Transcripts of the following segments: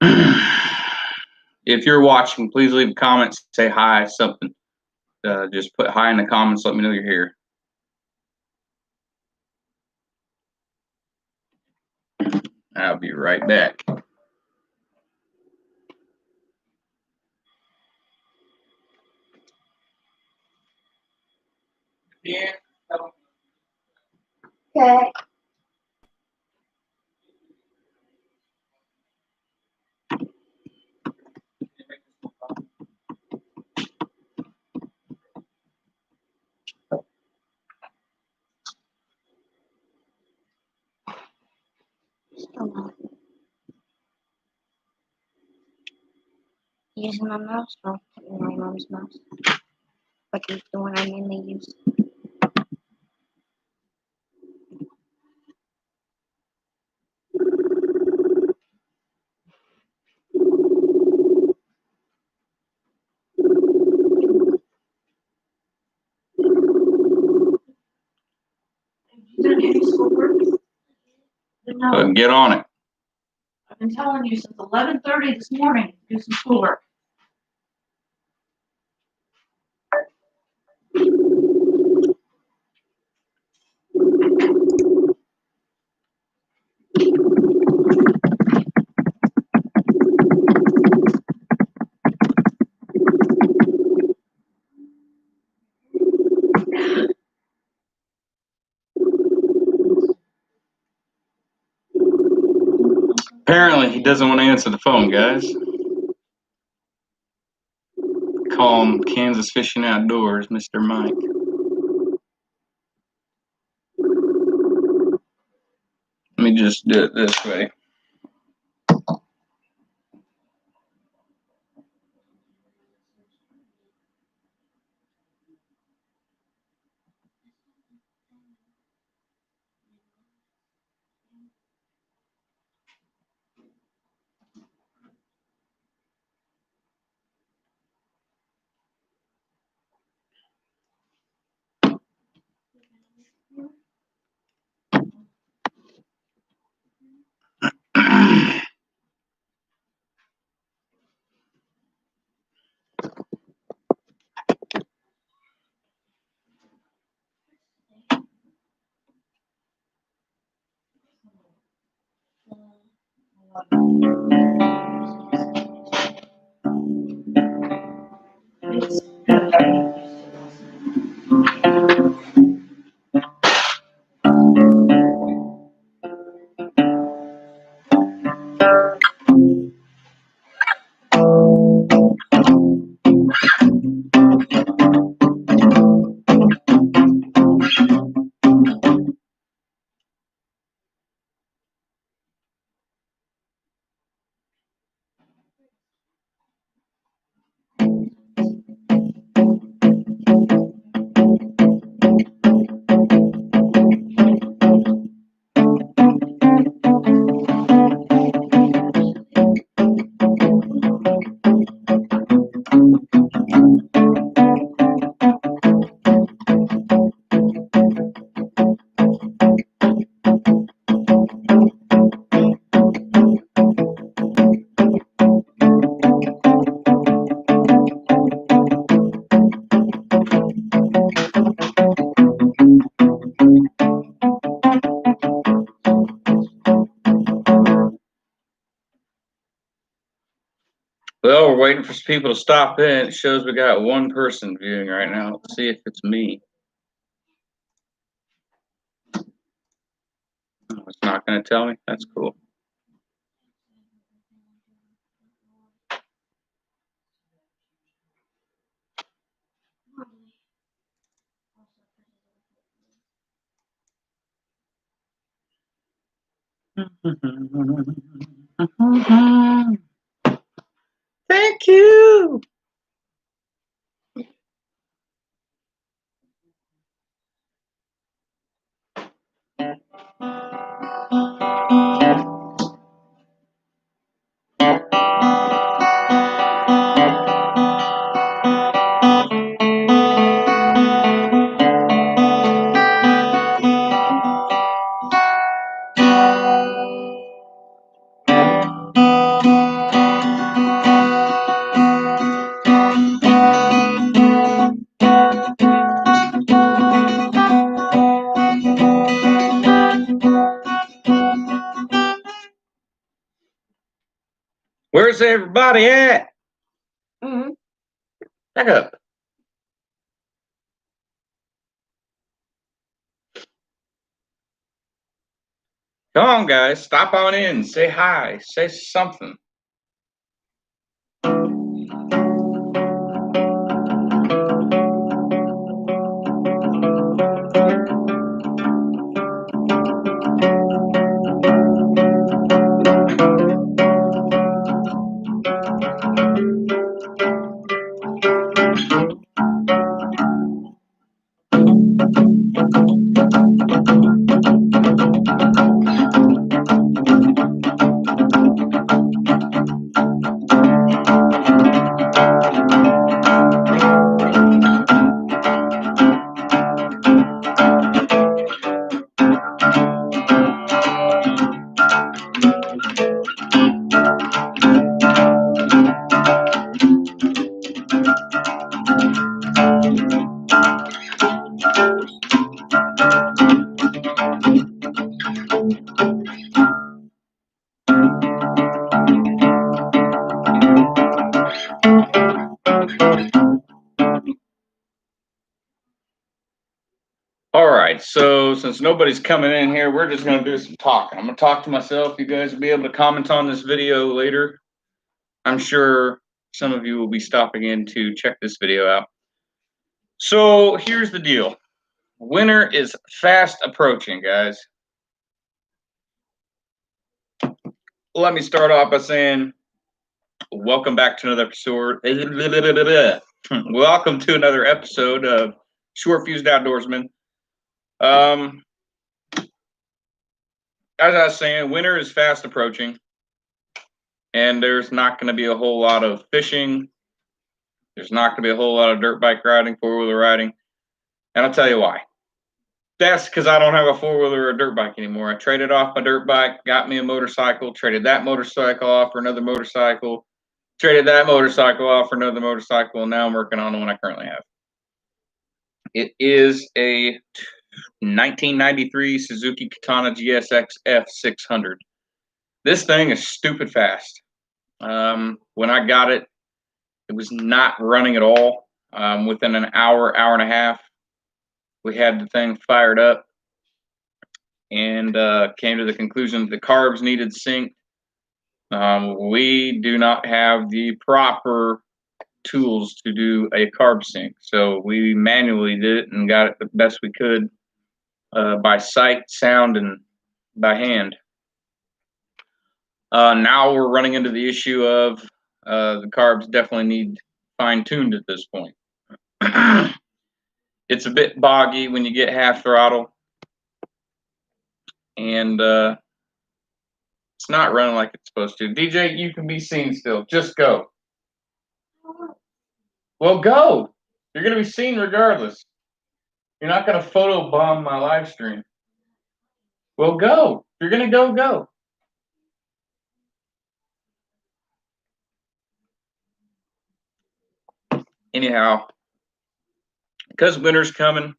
If you're watching, please leave a comment, say hi, something. Just put hi in the comments, let me know you're here. I'll be right back. Yeah. Okay. Using my mouse, or putting my mom's mouse. Like the one I mainly use. No. Get on it. I've been telling you since 11:30 this morning, do some schoolwork. Apparently, he doesn't want to answer the phone, guys. Call him Kansas Fishing Outdoors, Mr. Mike. Let me just do it this way. Well, we're waiting for some people to stop in. It shows we got one person viewing right now. Let's see if it's me. Oh, it's not going to tell me. That's cool. Thank you. Where's everybody at? Mm-hmm. Back up. Come on, guys. Stop on in. Say hi. Say something. All right, so since nobody's coming in here, we're just gonna do some talking. I'm gonna talk to myself. You guys will be able to comment on this video later. I'm sure some of you will be stopping in to check this video out. So here's the deal. Winter is fast approaching, guys. Let me start off by saying welcome back to another episode. Welcome to another episode of Short Fused Outdoorsman. As I was saying, winter is fast approaching, and there's not going to be a whole lot of fishing. There's not going to be a whole lot of dirt bike riding, four-wheeler riding, and I'll tell you why. That's because I don't have a four-wheeler or a dirt bike anymore. I traded off my dirt bike, got me a motorcycle, traded that motorcycle off for another motorcycle, traded that motorcycle off for another motorcycle, and now I'm working on the one I currently have. It is a 1993 Suzuki Katana GSX F600. This thing is stupid fast. When I got it, it was not running at all. Within an hour, hour and a half, we had the thing fired up and came to the conclusion that the carbs needed synced. We do not have the proper tools to do a carb sync, so we manually did it and got it the best we could by sight, sound, and by hand. Now we're running into the issue of the carbs definitely need fine-tuned at this point. It's a bit boggy when you get half throttle, and it's not running like it's supposed to. DJ, you can be seen still. Just go. Well, go. You're going to be seen regardless. You're not going to photo bomb my live stream. Well, go. If you're going to go, go. Anyhow, because winter's coming,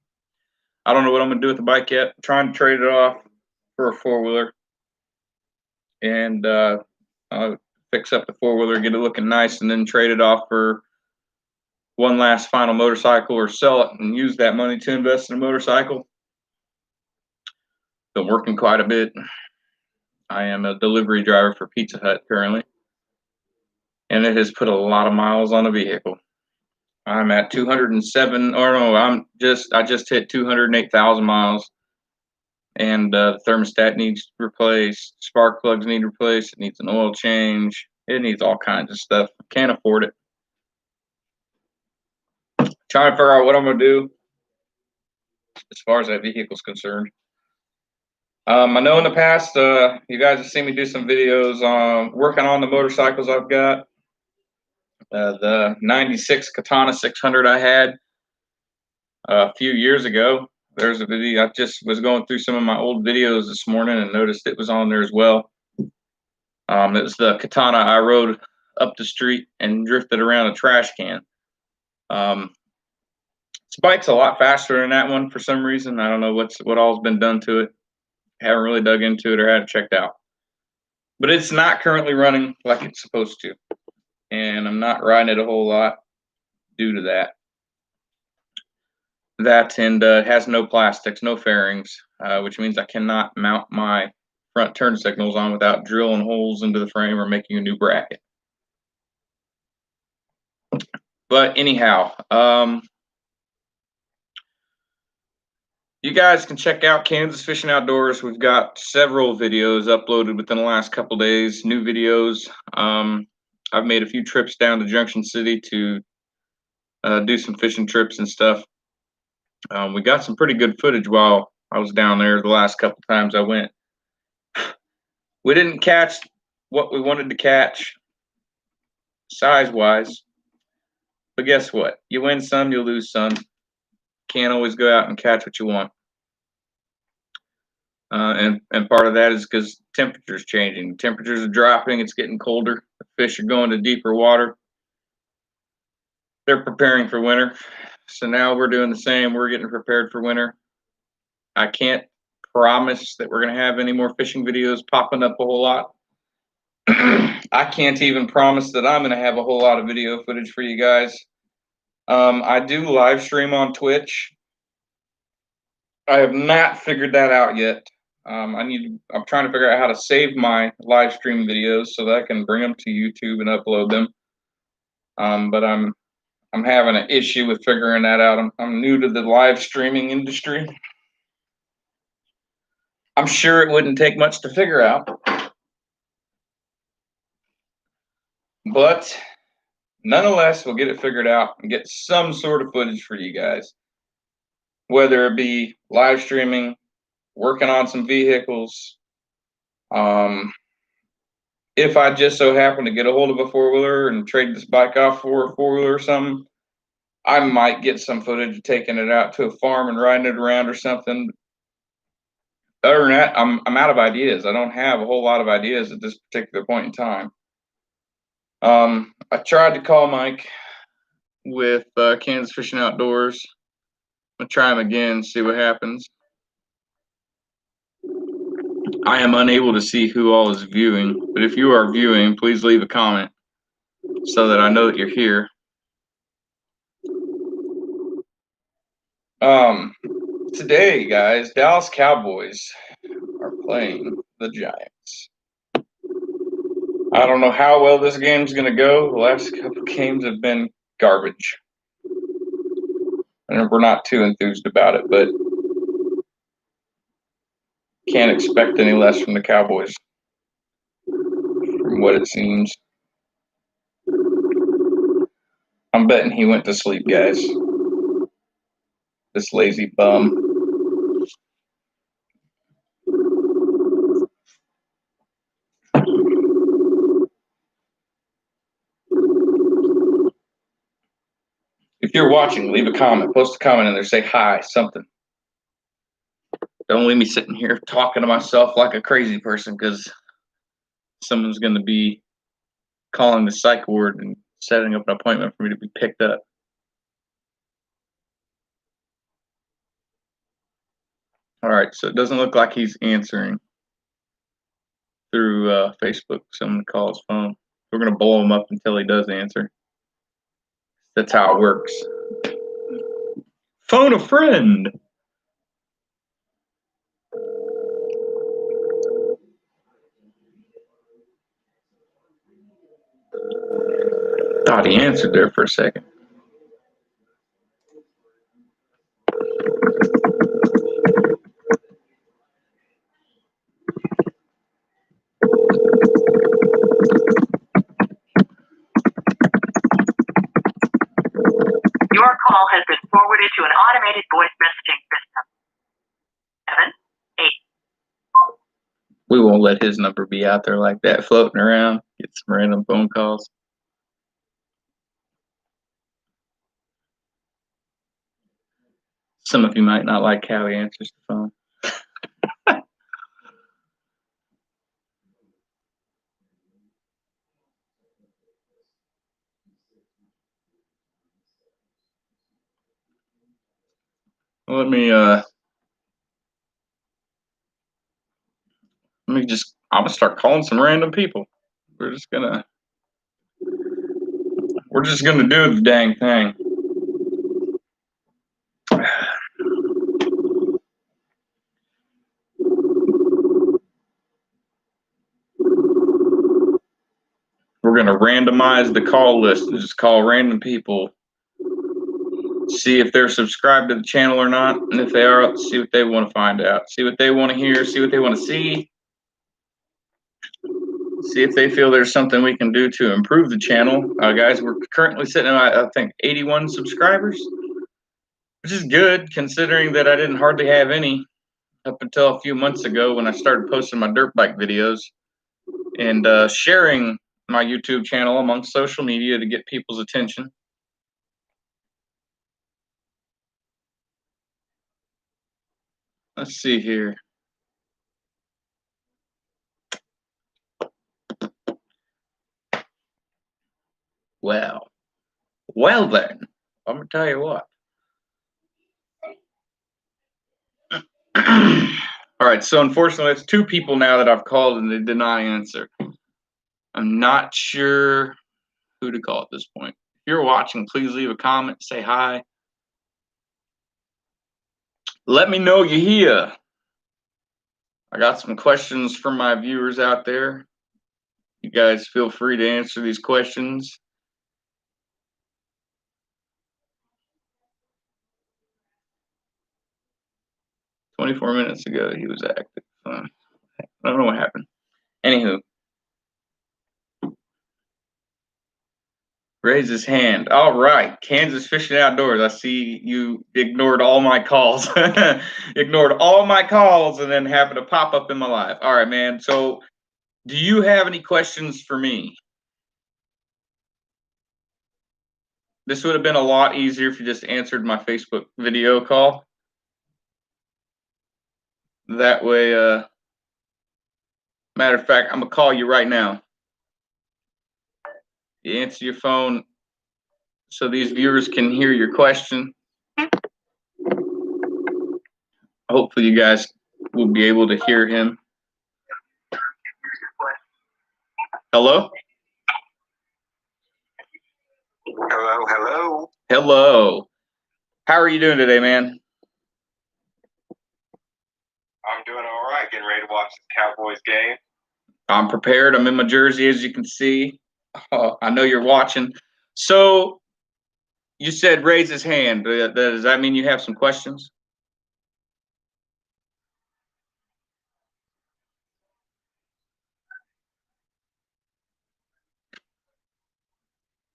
I don't know what I'm going to do with the bike yet. I'm trying to trade it off for a four-wheeler. And I'll fix up the four-wheeler, get it looking nice, and then trade it off for one last final motorcycle, or sell it and use that money to invest in a motorcycle. Been working quite a bit. I am a delivery driver for Pizza Hut currently, and it has put a lot of miles on the vehicle. I'm at 207, or no, I just hit 208,000 miles, and the thermostat needs replaced, spark plugs need replaced, it needs an oil change, it needs all kinds of stuff. Can't afford it. Trying to figure out what I'm going to do as far as that vehicle is concerned. I know in the past, you guys have seen me do some videos on working on the motorcycles I've got. The 96 Katana 600 I had a few years ago. There's a video. I just was going through some of my old videos this morning and noticed it was on there as well. It was the Katana I rode up the street and drifted around a trash can. This bike's a lot faster than that one for some reason. I don't know what all's been done to it. Haven't really dug into it or had it checked out. but it's not currently running like it's supposed to. And I'm not riding it a whole lot due to that. That and it has no plastics, no fairings, which means I cannot mount my front turn signals on without drilling holes into the frame or making a new bracket. But anyhow, you guys can check out Kansas Fishing Outdoors. We've got several videos uploaded within the last couple days, new videos. I've made a few trips down to Junction City to do some fishing trips and stuff. We got some pretty good footage while I was down there the last couple times I went. We didn't catch what we wanted to catch size-wise, but guess what? You win some, you lose some. Can't always go out and catch what you want. And part of that is because temperature's changing. Temperatures are dropping. It's getting colder. The fish are going to deeper water. They're preparing for winter. So now we're doing the same. We're getting prepared for winter. I can't promise that we're going to have any more fishing videos popping up a whole lot. I can't even promise that I'm going to have a whole lot of video footage for you guys. I do live stream on Twitch. I have not figured that out yet. I'm trying to figure out how to save my live stream videos so that I can bring them to YouTube and upload them. But I'm having an issue with figuring that out. I'm new to the live streaming industry. I'm sure it wouldn't take much to figure out. But nonetheless, we'll get it figured out and get some sort of footage for you guys. Whether it be live streaming, working on some vehicles. If I just so happen to get a hold of a four-wheeler and trade this bike off for a four-wheeler or something, I might get some footage of taking it out to a farm and riding it around or something. Other than that, I'm out of ideas. I don't have a whole lot of ideas at this particular point in time. I tried to call Mike with Kansas Fishing Outdoors. I'm gonna try him again, see what happens. I am unable to see who all is viewing, but if you are viewing, please leave a comment so that I know that you're here. Today, guys, Dallas Cowboys are playing the Giants. I don't know how well this game's going to go. The last couple games have been garbage. And we're not too enthused about it, but can't expect any less from the Cowboys, from what it seems. I'm betting he went to sleep, guys. This lazy bum. If you're watching, leave a comment. Post a comment in there. Say hi, something. Don't leave me sitting here talking to myself like a crazy person, because someone's going to be calling the psych ward and setting up an appointment for me to be picked up. All right, so it doesn't look like he's answering through Facebook. Someone call his phone. We're going to blow him up until he does answer. That's how it works. Phone a friend. Thought he answered there for a second. Your call has been forwarded to an automated voice messaging system. 7, 8. We won't let his number be out there like that, floating around. Get some random phone calls. Some of you might not like how he answers the phone. Let me just I'm gonna start calling some random people. We're just gonna do the dang thing. We're gonna randomize the call list and just call random people. See if they're subscribed to the channel or not, and if they are, see what they want to find out. See what they want to hear. See what they want to see. See if they feel there's something we can do to improve the channel. Guys, we're currently sitting at, I think, 81 subscribers, which is good considering that I didn't hardly have any up until a few months ago when I started posting my dirt bike videos and sharing my YouTube channel amongst social media to get people's attention. Let's see here. Well then, I'm gonna tell you what. All right, so unfortunately, it's 2 people now that I've called and they did not answer. I'm not sure who to call at this point. If you're watching, please leave a comment, say hi. Let me know you're here. I got some questions from my viewers out there. You guys feel free to answer these questions. "24 minutes ago, he was active." I don't know what happened. Anywho. Raise his hand. All right. Kansas Fishing Outdoors. I see you ignored all my calls. Ignored all my calls and then happened to pop up in my life. All right, man. So do you have any questions for me? This would have been a lot easier if you just answered my Facebook video call. That way, matter of fact, I'm going to call you right now. You answer your phone so these viewers can hear your question. Hopefully you guys will be able to hear him. Hello? Hello, hello. Hello. How are you doing today, man? I'm doing all right. Getting ready to watch the Cowboys game. I'm prepared. I'm in my jersey, as you can see. I know you're watching. So you said raise his hand. Does that mean you have some questions?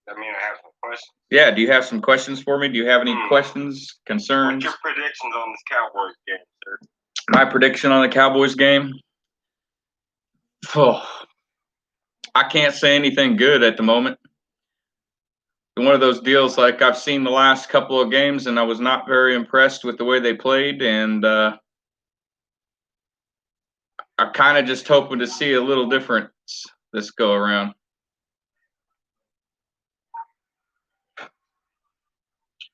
I mean, I have some questions. Yeah. Do you have some questions for me? Do you have any questions, concerns? What's your predictions on this Cowboys game, sir? My prediction on the Cowboys game? Oh, I can't say anything good at the moment. One of those deals like I've seen the last couple of games and I was not very impressed with the way they played, and I'm kind of just hoping to see a little difference this go around.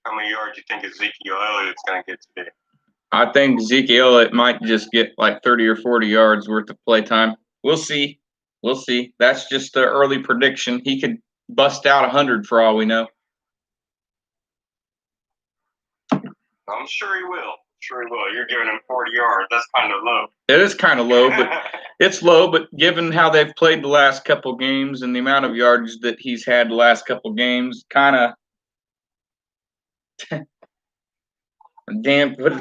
How many yards do you think Ezekiel Elliott's going to get today? I think Ezekiel Elliott might just get like 30 or 40 yards worth of play time. We'll see. We'll see. That's just an early prediction. He could bust out 100 for all we know. I'm sure he will. Sure he will. You're giving him 40 yards. That's kind of low. It is kind of low, but it's low. But given how they've played the last couple games and the amount of yardage that he's had the last couple games, kind of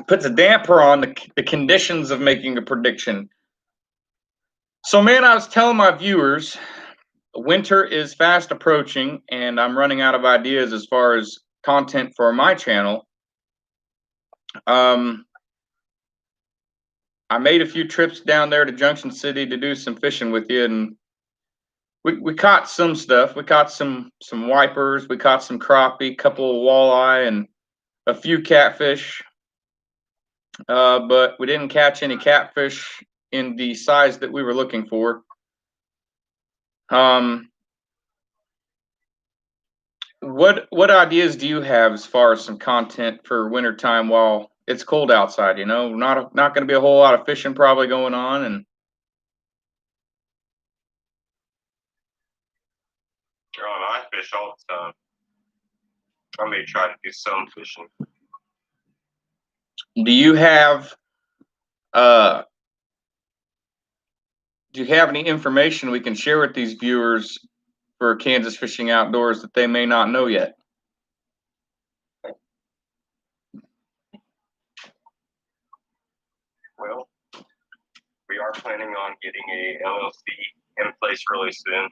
puts a damper on the conditions of making a prediction. So, man, I was telling my viewers, winter is fast approaching, and I'm running out of ideas as far as content for my channel. I made a few trips down there to Junction City to do some fishing with you, and we caught some stuff. We caught some wipers. We caught some crappie, couple of walleye, and a few catfish. But we didn't catch any catfish in the size that we were looking for. What ideas do you have as far as some content for wintertime while it's cold outside? You know, not going to be a whole lot of fishing probably going on, and fish all the time. I may try to do some fishing. Do you have any information we can share with these viewers for Kansas Fishing Outdoors that they may not know yet? Well, we are planning on getting a LLC in place really soon.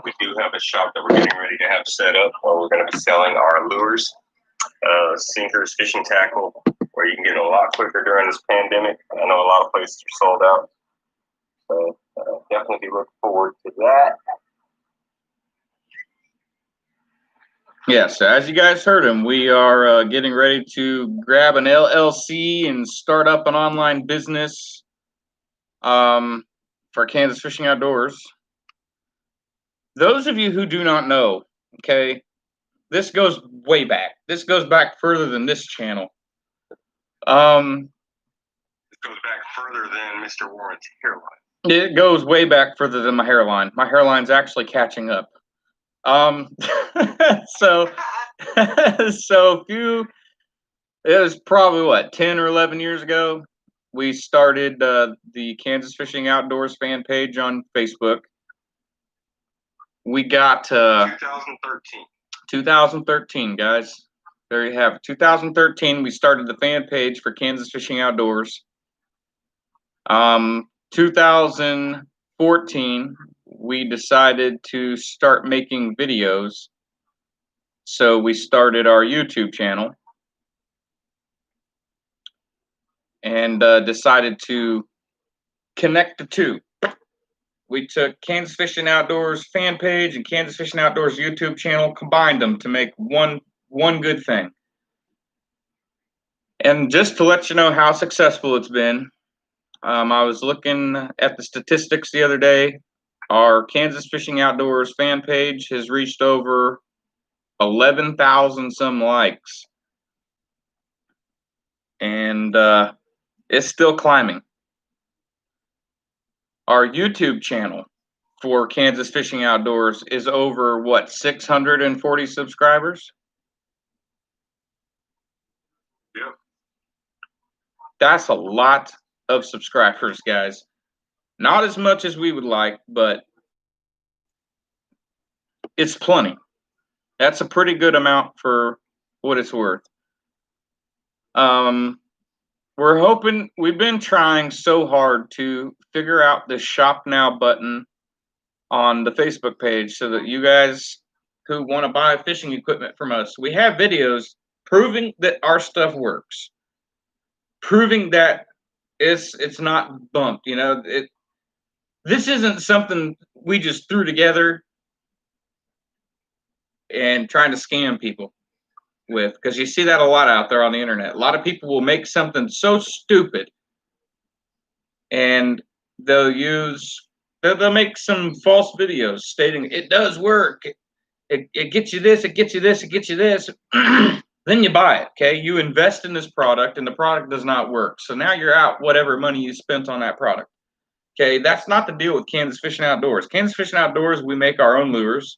We do have a shop that we're getting ready to have set up where we're going to be selling our lures, sinkers, fishing tackle, where you can get it a lot quicker during this pandemic. I know a lot of places are sold out. So definitely look forward to that. Yes, as you guys heard him, we are getting ready to grab an LLC and start up an online business for Kansas Fishing Outdoors. Those of you who do not know, okay, this goes way back. This goes back further than this channel. It goes back further than Mr. Warren's hairline. It goes way back further than my hairline. My hairline's actually catching up. So it was probably what, 10 or 11 years ago, we started the Kansas Fishing Outdoors fan page on Facebook. We got 2013, guys. There you have it. 2013, we started the fan page for Kansas Fishing Outdoors. 2014, we decided to start making videos. So we started our YouTube channel and decided to connect the two. We took Kansas Fishing Outdoors fan page and Kansas Fishing Outdoors YouTube channel, combined them to make one good thing. And just to let you know how successful it's been, I was looking at the statistics the other day. Our Kansas Fishing Outdoors fan page has reached over 11,000 some likes. And it's still climbing. Our YouTube channel for Kansas Fishing Outdoors is over, what, 640 subscribers? Yep. That's a lot of subscribers, guys. Not as much as we would like, but it's plenty. That's a pretty good amount for what it's worth. We're hoping, we've been trying so hard to figure out the Shop Now button on the Facebook page so that you guys who want to buy fishing equipment from us, we have videos proving that our stuff works, proving that it's not bumped. You know, this isn't something we just threw together and trying to scam people with, because you see that a lot out there on the internet. A lot of people will make something so stupid and they'll make some false videos stating it does work, it gets you this, it gets you this, it gets you this. Then you buy it. Okay, you invest in this product and the product does not work, so now you're out whatever money you spent on that product. Okay, that's not the deal with Kansas Fishing Outdoors. Kansas Fishing Outdoors, we make our own lures,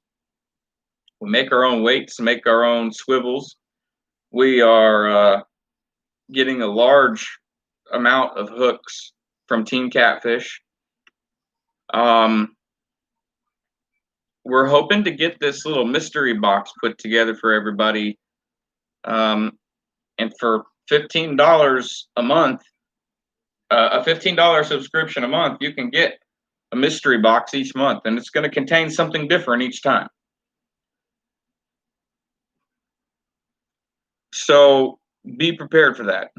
we make our own weights, make our own swivels. We are getting a large amount of hooks from Team Catfish. We're hoping to get this little mystery box put together for everybody. And for $15 a month, a $15 subscription a month, you can get a mystery box each month, and it's going to contain something different each time. So be prepared for that,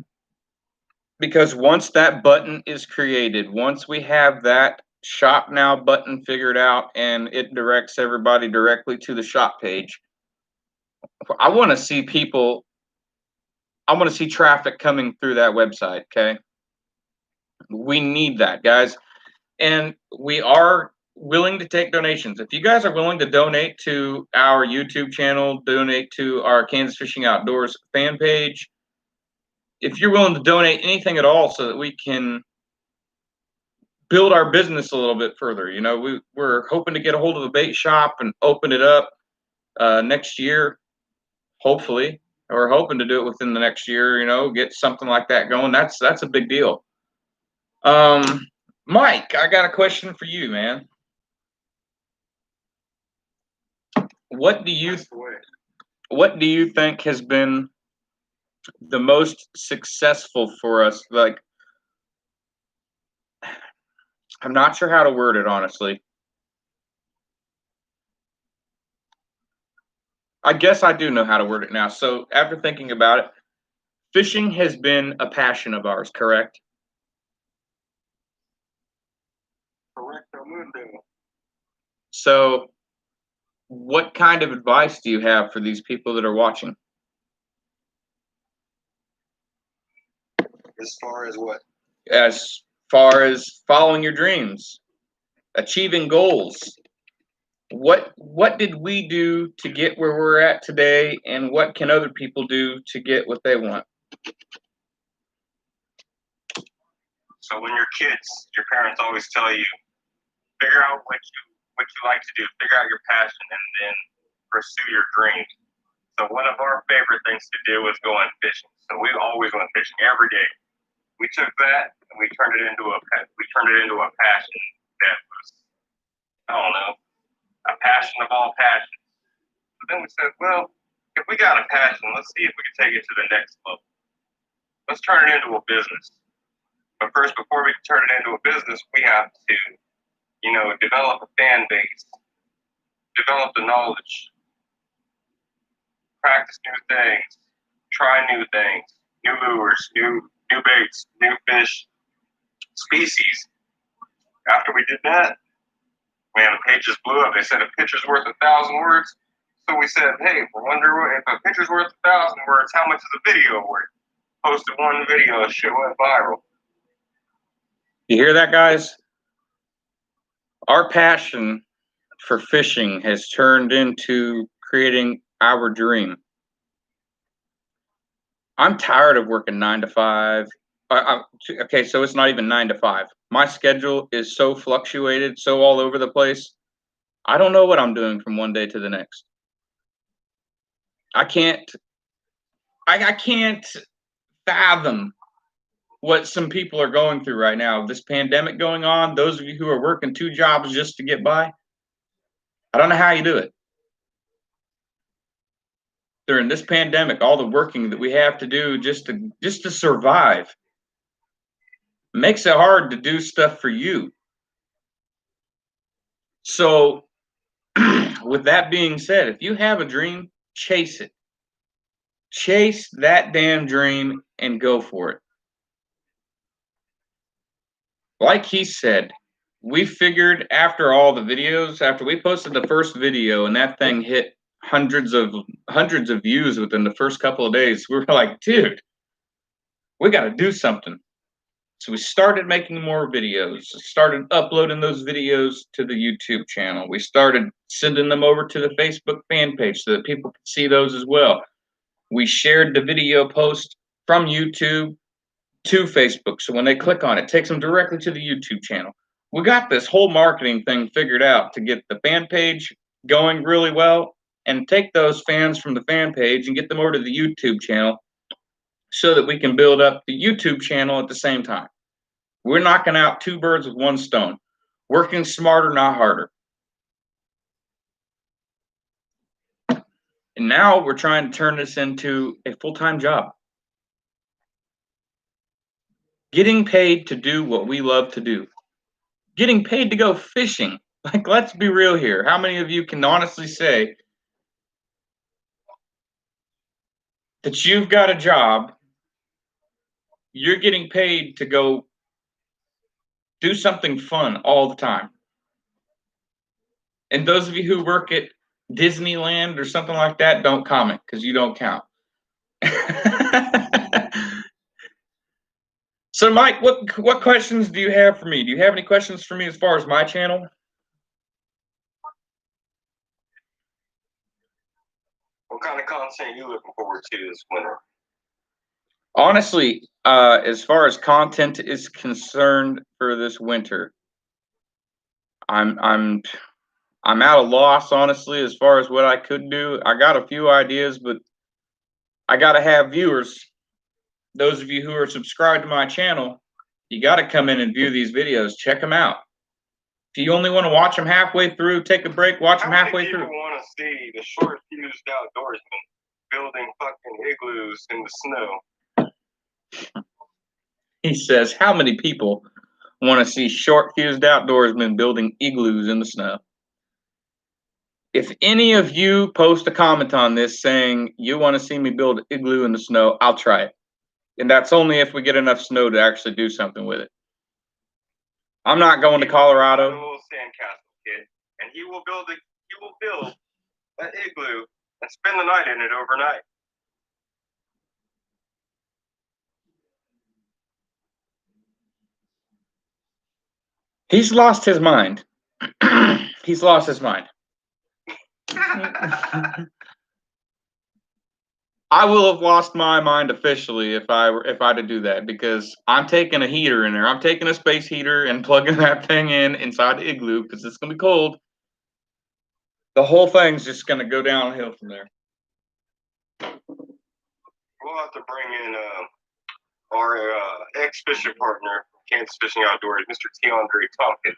because once that button is created, once we have that Shop Now button figured out and it directs everybody directly to the shop page, I want to see people, I want to see traffic coming through that website. Okay, we need that, guys, and we are willing to take donations. If you guys are willing to donate to our YouTube channel, donate to our Kansas Fishing Outdoors fan page, if you're willing to donate anything at all so that we can build our business a little bit further, you know, we're hoping to get a hold of a bait shop and open it up. next year, hopefully. We're hoping to do it within the next year, get something like that going. That's a big deal. Mike, I got a question for you, man. What do you think has been the most successful for us? Like, I'm not sure how to word it, honestly. I guess I do know how to word it now. So after thinking about it, fishing has been a passion of ours, correct? Correct. So what kind of advice do you have for these people that are watching? As far as what? As far as following your dreams, achieving goals. What did we do to get where we're at today, and what can other people do to get what they want? So when you're kids, your parents always tell you, figure out what you like to do, figure out your passion, and then pursue your dreams. So one of our favorite things to do was going fishing. So we always went fishing every day. We took that and we turned it into a passion that was, I don't know, a passion of all passions. So then we said, well, if we got a passion, let's see if we can take it to the next level. Let's turn it into a business. But first, before we can turn it into a business, we have to, develop a fan base, develop the knowledge, practice new things, try new things, new lures, new baits, new fish species. After we did that, man, the pages blew up. They said a picture's worth 1,000 words. So we said, hey, we wonder if a picture's worth 1,000 words, how much is a video worth? Posted one video, shit went viral. You hear that, guys? Our passion for fishing has turned into creating our dream. I'm tired of working 9 to 5. Okay, so it's not even 9 to 5. My schedule is so fluctuated, so all over the place. I don't know what I'm doing from one day to the next. I can't fathom what some people are going through right now. This pandemic going on, those of you who are working 2 jobs just to get by, I don't know how you do it. During this pandemic, all the working that we have to do just to survive makes it hard to do stuff for you. So with that being said, if you have a dream, chase it. Chase that damn dream and go for it. Like he said, we figured after all the videos, after we posted the first video and that thing hit hundreds of views within the first couple of days, we were like, dude, we got to do something. So we started making more videos, started uploading those videos to the YouTube channel. We started sending them over to the Facebook fan page so that people could see those as well. We shared the video post from YouTube to Facebook. So when they click on it, it takes them directly to the YouTube channel. We got this whole marketing thing figured out to get the fan page going really well and take those fans from the fan page and get them over to the YouTube channel so that we can build up the YouTube channel at the same time. We're knocking out 2 birds with 1 stone. Working smarter, not harder. And now we're trying to turn this into a full-time job. Getting paid to do what we love to do. Getting paid to go fishing. Like, let's be real here. How many of you can honestly say that you've got a job, you're getting paid to go do something fun all the time? And those of you who work at Disneyland or something like that, don't comment because you don't count. So, Mike, what questions do you have for me? Do you have any questions for me as far as my channel? What kind of content are you looking forward to this winter? Honestly, as far as content is concerned for this winter, I'm I'm at a loss, honestly, as far as what I could do. I got a few ideas, but I got to have viewers. Those of you who are subscribed to my channel, you got to come in and view these videos. Check them out. If you only want to watch them halfway through, take a break, watch them halfway How through. many people want to see the short-fused outdoorsman building fucking igloos in the snow? He says, how many people want to see short-fused outdoorsmen building igloos in the snow? If any of you post a comment on this saying you want to see me build an igloo in the snow, I'll try it. And that's only if we get enough snow to actually do something with it. I'm not going to A Colorado. little sandcastle kid, and he will build an igloo and spend the night in it overnight. He's lost his mind. He's lost his mind. I will have lost my mind officially if I to do that, because I'm taking a heater in there. I'm taking a space heater and plugging that thing inside the igloo because it's gonna be cold. The whole thing's just gonna go downhill from there. We'll have to bring in our ex-fishing partner, Kansas Fishing Outdoors, Mr. Keandre Tompkins,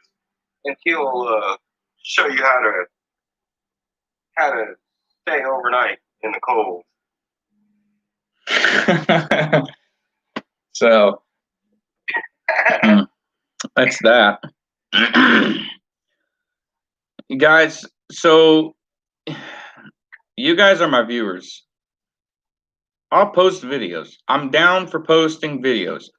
and he'll show you how to stay overnight in the cold. So that's that. You guys, so you guys are my viewers. I'll post videos. I'm down for posting videos.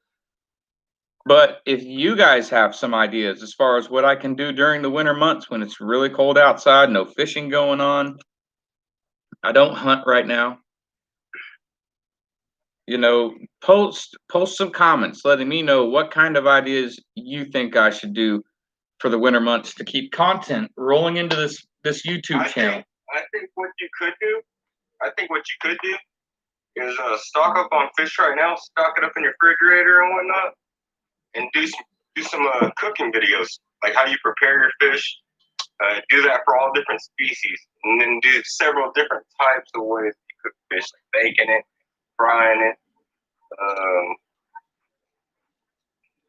But if you guys have some ideas as far as what I can do during the winter months when it's really cold outside, no fishing going on, I don't hunt right now. You know, post some comments letting me know what kind of ideas you think I should do for the winter months to keep content rolling into this YouTube channel. I think what you could do is stock up on fish right now, stock it up in your refrigerator and whatnot, and do some cooking videos, like how you prepare your fish. Do that for all different species, and then do several different types of ways you cook fish, like baking it, frying it,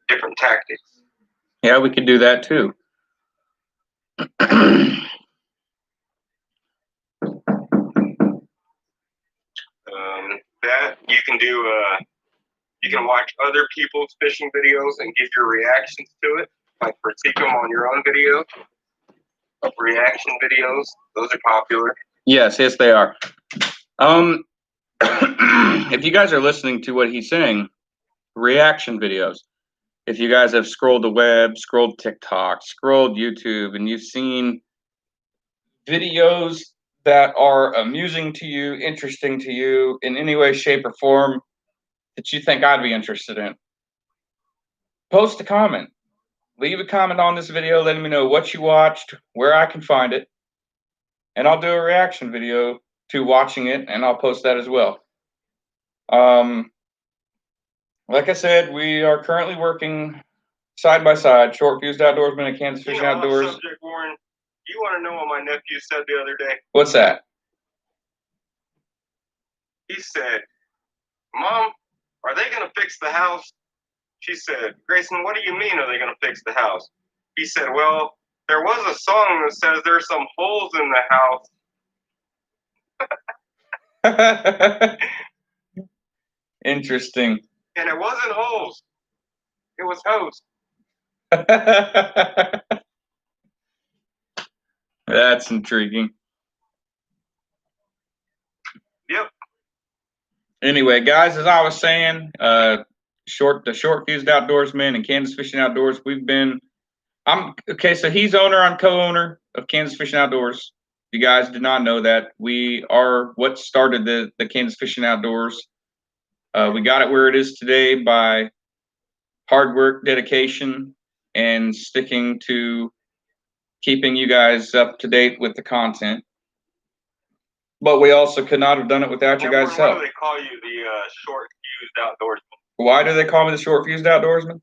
different tactics. Yeah, we could do that too. That you can do. You can watch other people's fishing videos and give your reactions to it, like critique them on your own video. Reaction videos, those are popular. Yes, they are. If you guys are listening to what he's saying, reaction videos. If you guys have scrolled the web, scrolled TikTok, scrolled YouTube, and you've seen videos that are amusing to you, interesting to you in any way, shape, or form that you think I'd be interested in, post a comment. Leave a comment on this video letting me know what you watched, where I can find it, and I'll do a reaction video to watching it, and I'll post that as well. Like I said, we are currently working side by side, Short Fused Outdoorsman and Kansas Fishing Outdoors. Subject, Warren, you want to know what my nephew said the other day? What's that? He said, "Mom, are they going to fix the house?" She said, "Grayson, what do you mean are they going to fix the house?" He said, "Well, there was a song that says there's some holes in the house." Interesting. And it wasn't holes. It was hose. That's intriguing. Yep. Anyway, guys, as I was saying, the Short Fused Outdoorsman and Kansas Fishing Outdoors, so he's owner, I'm co-owner of Kansas Fishing Outdoors. If you guys did not know that, we are what started the Kansas Fishing Outdoors. We got it where it is today by hard work, dedication, and sticking to keeping you guys up to date with the content. But we also could not have done it without you guys' help. Why do they call you the Short Fused Outdoorsman? Why do they call me the Short Fused Outdoorsman?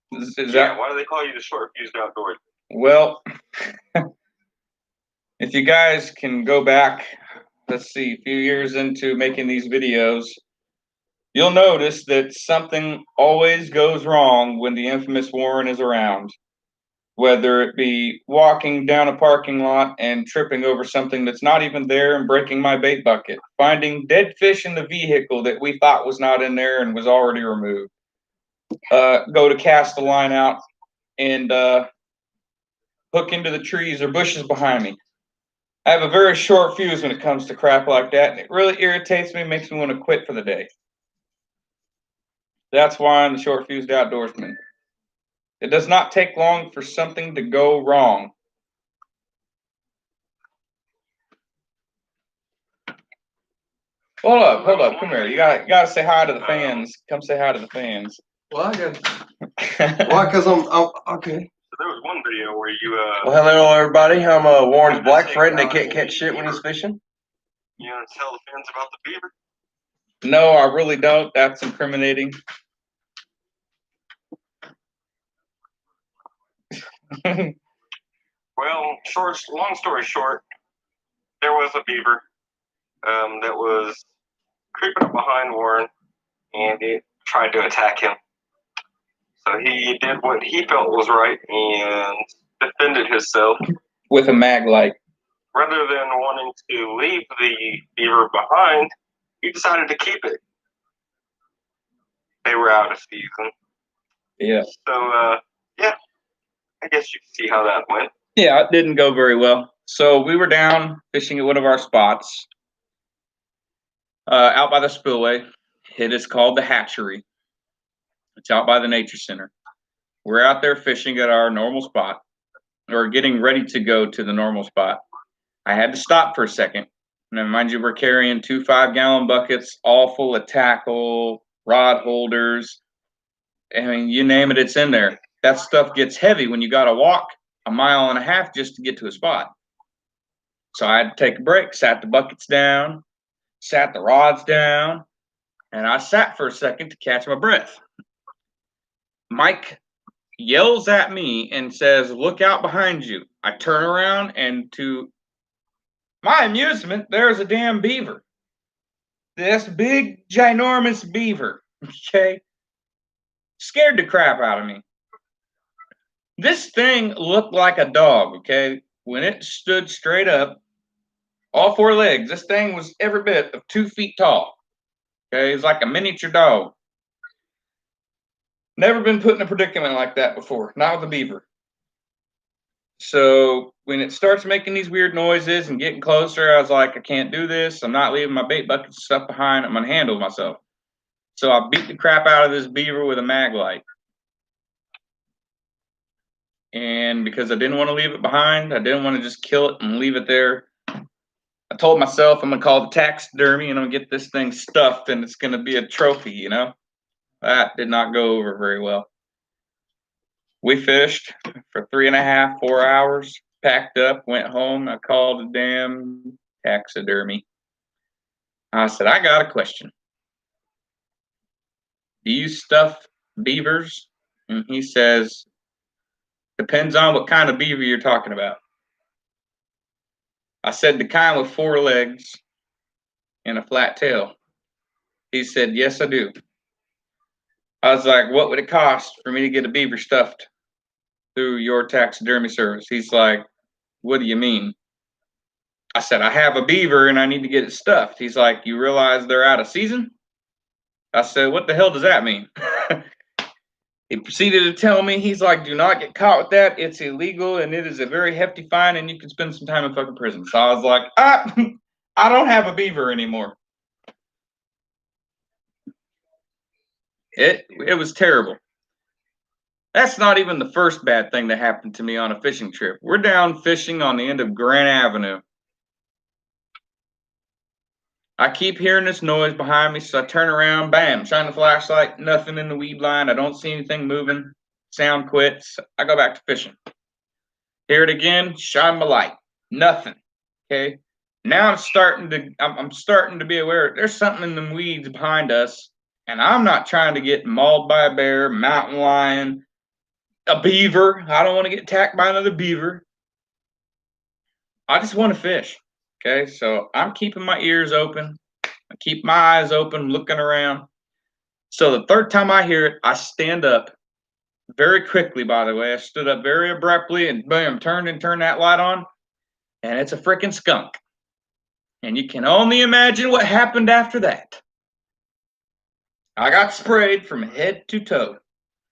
Why do they call you the Short Fused Outdoorsman? Well, if you guys can go back, let's see, a few years into making these videos, you'll notice that something always goes wrong when the infamous Warren is around. Whether it be walking down a parking lot and tripping over something that's not even there and breaking my bait bucket, finding dead fish in the vehicle that we thought was not in there and was already removed. Go to cast the line out and hook into the trees or bushes behind me. I have a very short fuse when it comes to crap like that, and it really irritates me, makes me want to quit for the day. That's why I'm the short fused outdoorsman. It does not take long for something to go wrong. Hold up, come here. You gotta say hi to the fans. Come say hi to the fans. Well, I got. Why? Because I'm okay. So there was one video where you Well, hello everybody. I'm Warren's black friend. They can't catch shit when he's fishing. you know, tell the fans about the beaver. No, I really don't. That's incriminating. Well, long story short, there was a beaver that was creeping up behind Warren, and it tried to attack him. So he did what he felt was right and defended himself. With a mag light. Rather than wanting to leave the beaver behind, he decided to keep it. They were out of season. Yeah. So, yeah, I guess you can see how that went. Yeah, it didn't go very well. So we were down fishing at one of our spots out by the spillway. It is called the Hatchery. It's out by the Nature Center. We're out there fishing at our normal spot, or getting ready to go to the normal spot. I had to stop for a second. Now, mind you, we're carrying 2 5-gallon buckets, all full of tackle, rod holders. I mean, you name it, it's in there. That stuff gets heavy when you got to walk 1.5 miles just to get to a spot. So I had to take a break, sat the buckets down, sat the rods down, and I sat for a second to catch my breath. Mike yells at me and says, "Look out behind you." I turn around, and to my amusement, there's a damn beaver. This big, ginormous beaver, okay? Scared the crap out of me. This thing looked like a dog, okay? When it stood straight up, all 4 legs, this thing was every bit of 2 feet tall. Okay, it's like a miniature dog. Never been put in a predicament like that before, not with a beaver. So when it starts making these weird noises and getting closer, I was like, I can't do this. I'm not leaving my bait bucket stuff behind. I'm going to handle myself. So I beat the crap out of this beaver with a mag light. And because I didn't want to leave it behind, I didn't want to just kill it and leave it there. I told myself I'm going to call the taxidermy and I'm going to get this thing stuffed and it's going to be a trophy, you know? That did not go over very well. We fished for 3.5, 4 hours, packed up, went home. I called the damn taxidermy. I said, I got a question. Do you stuff beavers? And he says, depends on what kind of beaver you're talking about. I said, the kind with 4 legs and a flat tail. He said, yes, I do. I was like, what would it cost for me to get a beaver stuffed through your taxidermy service? He's like, what do you mean? I said, I have a beaver and I need to get it stuffed. He's like, you realize they're out of season? I said, what the hell does that mean? He proceeded to tell me, he's like, do not get caught with that. It's illegal and it is a very hefty fine and you can spend some time in fucking prison. So I was like, I don't have a beaver anymore. It was terrible. That's not even the first bad thing that happened to me on a fishing trip. We're down fishing on the end of Grant Avenue. I keep hearing this noise behind me, so I turn around, bam, shine the flashlight, nothing in the weed line. I don't see anything moving. Sound quits. I go back to fishing. Hear it again, shine my light. Nothing. Okay. Now I'm starting to be aware there's something in the weeds behind us, and I'm not trying to get mauled by a bear, mountain lion, a beaver. I don't want to get attacked by another beaver. I just want to fish. Okay, so I'm keeping my ears open. I keep my eyes open, looking around. So the third time I hear it, I stand up very quickly, by the way. I stood up very abruptly and boom, turned that light on. And it's a freaking skunk. And you can only imagine what happened after that. I got sprayed from head to toe.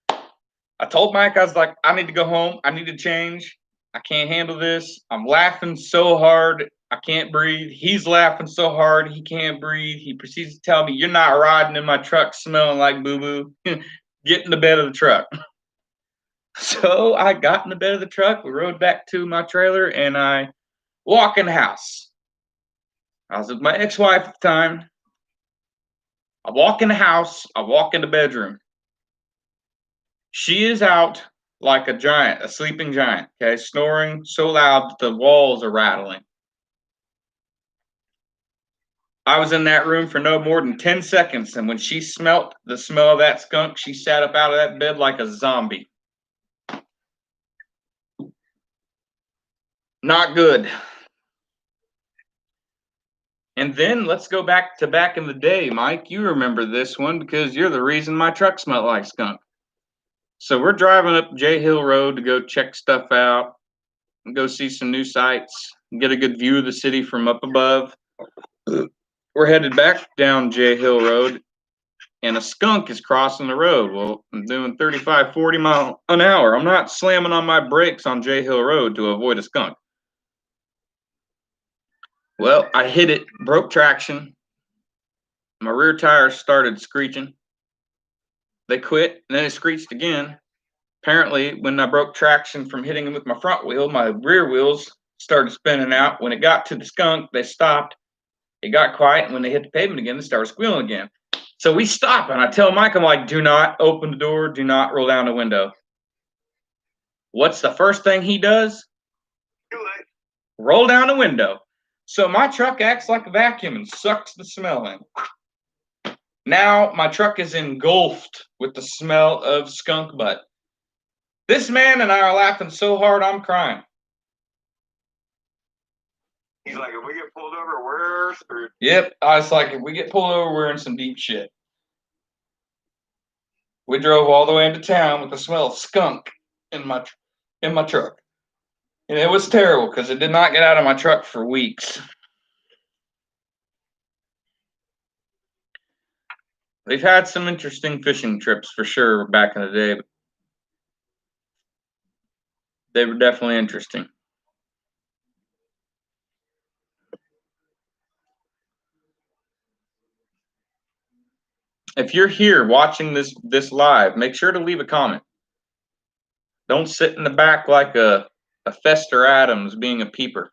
I told Mike, I was like, I need to go home. I need to change. I can't handle this. I'm laughing so hard, I can't breathe. He's laughing so hard, he can't breathe. He proceeds to tell me, you're not riding in my truck smelling like boo-boo. Get in the bed of the truck. So I got in the bed of the truck. We rode back to my trailer, and I walk in the house. I was with my ex-wife at the time. I walk in the house. I walk in the bedroom. She is out like a giant, a sleeping giant, okay, snoring so loud that the walls are rattling. I was in that room for no more than 10 seconds, and when she smelt the smell of that skunk, she sat up out of that bed like a zombie. Not good. And then let's go back in the day, Mike. You remember this one because you're the reason my truck smelled like skunk. So we're driving up Jay Hill Road to go check stuff out, and go see some new sights, and get a good view of the city from up above. We're headed back down Jay Hill Road, and a skunk is crossing the road. Well, I'm doing 35, 40 miles an hour. I'm not slamming on my brakes on Jay Hill Road to avoid a skunk. Well, I hit it, broke traction. My rear tires started screeching. They quit, and then it screeched again. Apparently, when I broke traction from hitting them with my front wheel, my rear wheels started spinning out. When it got to the skunk, they stopped. It got quiet, and when they hit the pavement again, they started squealing again. So we stop, and I tell Mike, I'm like, do not open the door, do not roll down the window. What's the first thing he does? Roll down the window. So my truck acts like a vacuum and sucks the smell in. Now my truck is engulfed with the smell of skunk butt. This man and I are laughing so hard I'm crying. He's like, if we get pulled over, we're screwed. Yep, I was like, if we get pulled over, we're in some deep shit. We drove all the way into town with the smell of skunk in my truck. And it was terrible because it did not get out of my truck for weeks. We've had some interesting fishing trips for sure back in the day. But they were definitely interesting. If you're here watching this live, make sure to leave a comment. Don't sit in the back like a Fester Adams being a peeper.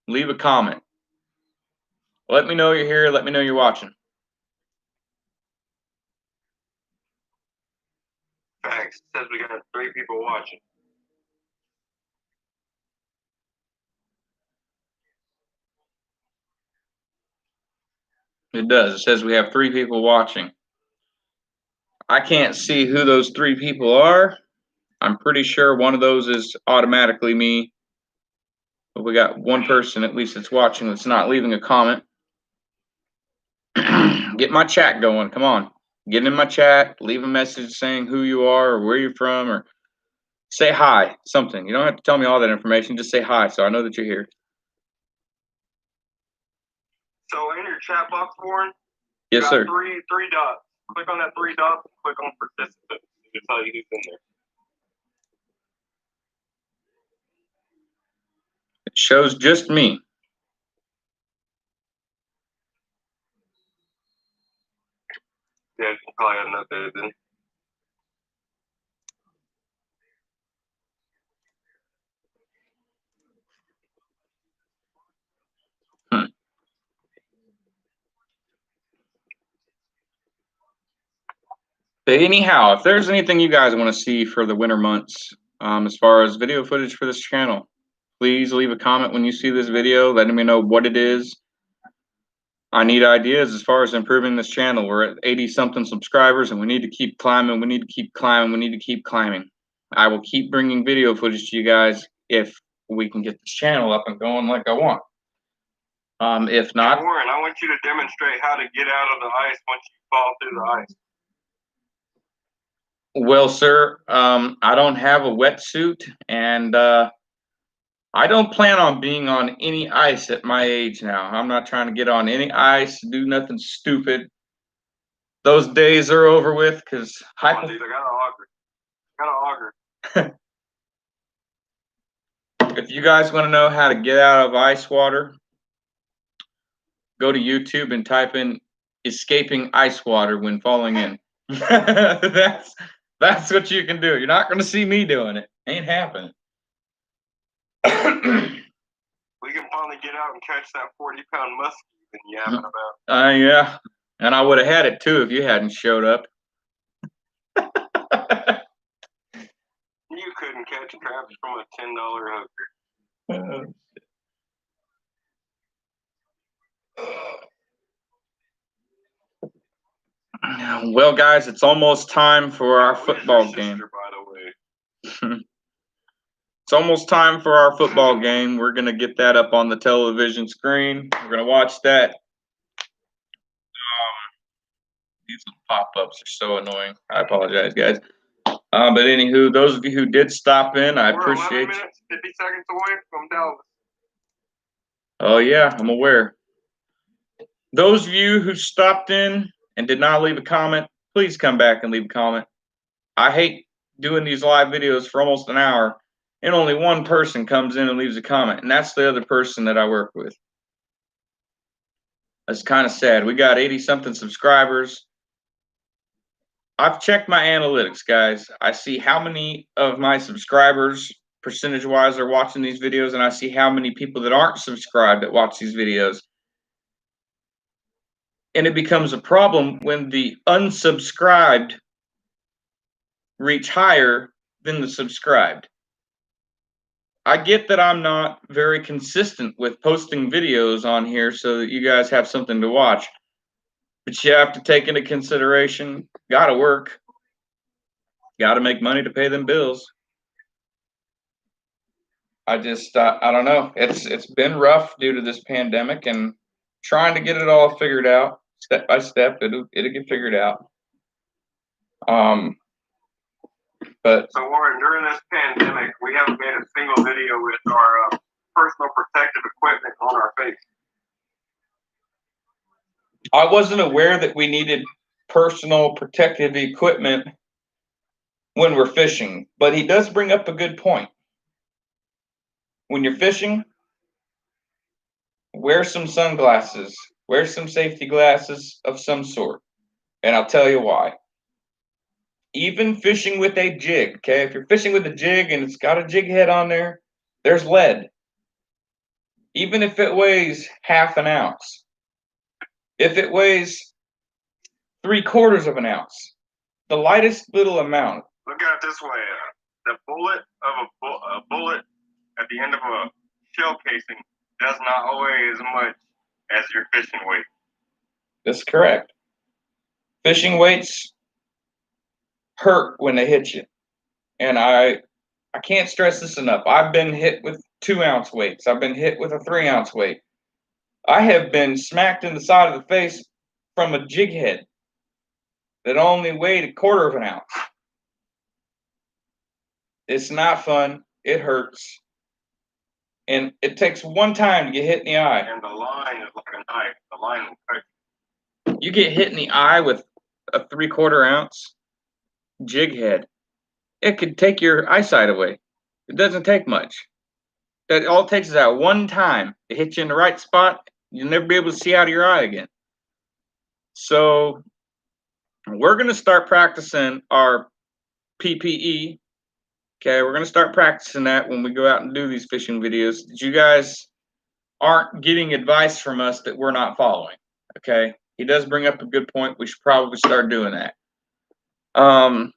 Leave a comment. Let me know you're here. Let me know you're watching. Facts. It says we got 3 people watching. It does. It says we have 3 people watching. I can't see who those 3 people are. I'm pretty sure one of those is automatically me. But we got one person at least that's watching that's not leaving a comment. Get my chat going. Come on. Get in my chat. Leave a message saying who you are or where you're from, or say hi. Something. You don't have to tell me all that information. Just say hi so I know that you're here. So in your chat box, Warren, Yes, got sir. three dots. Click on that 3 dots and click on participants. It'll tell you who's in there. It shows just me. Yeah, you probably have enough there then. But anyhow, if there's anything you guys want to see for the winter months, as far as video footage for this channel, please leave a comment when you see this video, letting me know what it is. I need ideas as far as improving this channel. We're at 80-something subscribers, and we need to keep climbing. We need to keep climbing. We need to keep climbing. I will keep bringing video footage to you guys if we can get this channel up and going like I want. If not, Warren, I want you to demonstrate how to get out of the ice once you fall through the ice. well, sir, I don't have a wetsuit, and I don't plan on being on any ice at my age now. I'm not trying to get on any ice, do nothing stupid. Those days are over with, because Come on, dude, I got an auger. if you guys want to know how to get out of ice water, go to YouTube and type in escaping ice water when falling in. That's what you can do. You're not going to see me doing it. Ain't happening. We can finally get out and catch that 40-pound muskie you've been yapping about. Yeah. And I would have had it too if you hadn't showed up. You couldn't catch crabs from a $10 hooker. Well, guys, it's almost time for our football game. By the way. It's almost time for our football game. We're going to get that up on the television screen. We're going to watch that. These little pop-ups are so annoying. I apologize, guys. But anywho, those of you who did stop in, I appreciate you. We're 11 minutes, 50 seconds away from Dallas. Oh, yeah, I'm aware. Those of you who stopped in and did not leave a comment, please come back and leave a comment. I hate doing these live videos for almost an hour, and only one person comes in and leaves a comment, and that's the other person that I work with. That's kind of sad. We got 80-something subscribers. I've checked my analytics, guys. I see how many of my subscribers, percentage-wise, are watching these videos, and I see how many people that aren't subscribed that watch these videos. And it becomes a problem when the unsubscribed reach higher than the subscribed. I get that I'm not very consistent with posting videos on here so that you guys have something to watch. But you have to take into consideration, gotta work. Gotta make money to pay them bills. I don't know. It's been rough due to this pandemic and trying to get it all figured out step by step. It'll get figured out. But So Warren, during this pandemic, we haven't made a single video with our personal protective equipment on our face. I wasn't aware that we needed personal protective equipment when we're fishing, but he does bring up a good point. When you're fishing, wear some sunglasses, wear some safety glasses of some sort, and I'll tell you why. Even fishing with a jig, okay? If you're fishing with a jig and it's got a jig head on there, there's lead. Even if it weighs half an ounce. If it weighs 3/4 of an ounce, the lightest little amount. Look at it this way: the bullet of a bullet at the end of a shell casing does not weigh as much as your fishing weight. That's correct. Fishing weights hurt when they hit you, and I can't stress this enough. I've been hit with 2-ounce weights. I've been hit with a 3-ounce weight. I have been smacked in the side of the face from a jig head that only weighed 1/4 of an ounce. It's not fun. It hurts. And it takes one time to get hit in the eye. And the line is like a knife. The line will cut. You get hit in the eye with a 3/4 ounce jig head, it could take your eyesight away. It doesn't take much. All it takes is that one time to hit you in the right spot. You'll never be able to see out of your eye again. So we're going to start practicing our PPE. Okay, we're going to start practicing that when we go out and do these fishing videos. You guys aren't getting advice from us that we're not following. Okay, he does bring up a good point. We should probably start doing that. I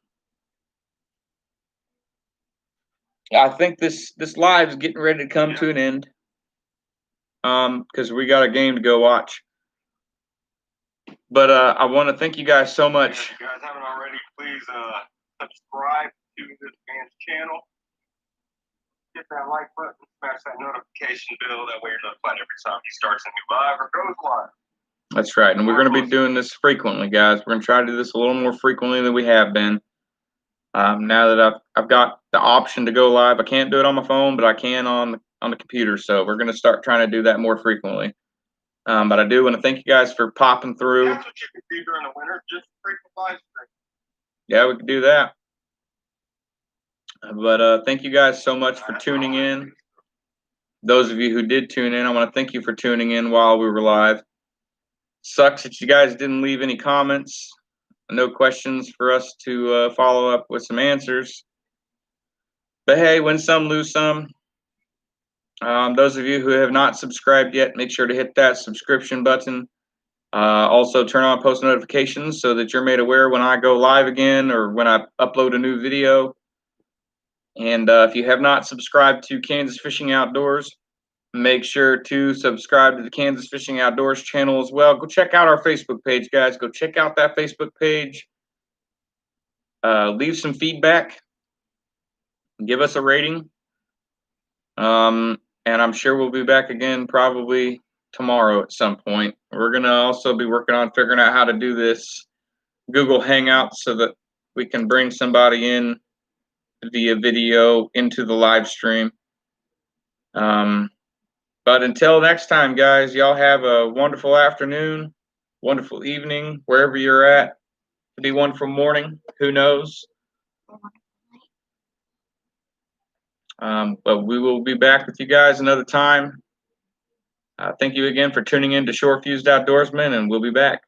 think this live is getting ready to come to an end. Because we got a game to go watch. But I want to thank you guys so much. If you guys haven't already, please subscribe to this man's channel. Hit that like button, smash that notification bell. That way you're notified every time he starts a new live or goes live. That's right. And we're going to be doing this frequently, guys. We're going to try to do this a little more frequently than we have been. Now that I've got the option to go live, I can't do it on my phone, but I can on the computer. So we're going to start trying to do that more frequently. But I do want to thank you guys for popping through. That's what you can do during the winter, just frequent live stream. Yeah, we could do that. But thank you guys so much for tuning in. Those of you who did tune in, I want to thank you for tuning in while we were live. Sucks that you guys didn't leave any comments. No questions for us to follow up with some answers. But hey, win some, lose some. Those of you who have not subscribed yet, make sure to hit that subscription button. Also, turn on post notifications so that you're made aware when I go live again or when I upload a new video. And if you have not subscribed to Kansas Fishing Outdoors, make sure to subscribe to the Kansas Fishing Outdoors channel as well. Go check out our Facebook page, guys. Go check out that Facebook page. Leave some feedback. Give us a rating. And I'm sure we'll be back again probably tomorrow at some point. We're going to also be working on figuring out how to do this Google Hangout so that we can bring somebody in via video into the live stream. But until next time, guys, y'all have a wonderful afternoon, wonderful evening, wherever you're at. Could be wonderful morning, who knows? But we will be back with you guys another time. Thank you again for tuning in to Shore Fused Outdoorsman, and we'll be back.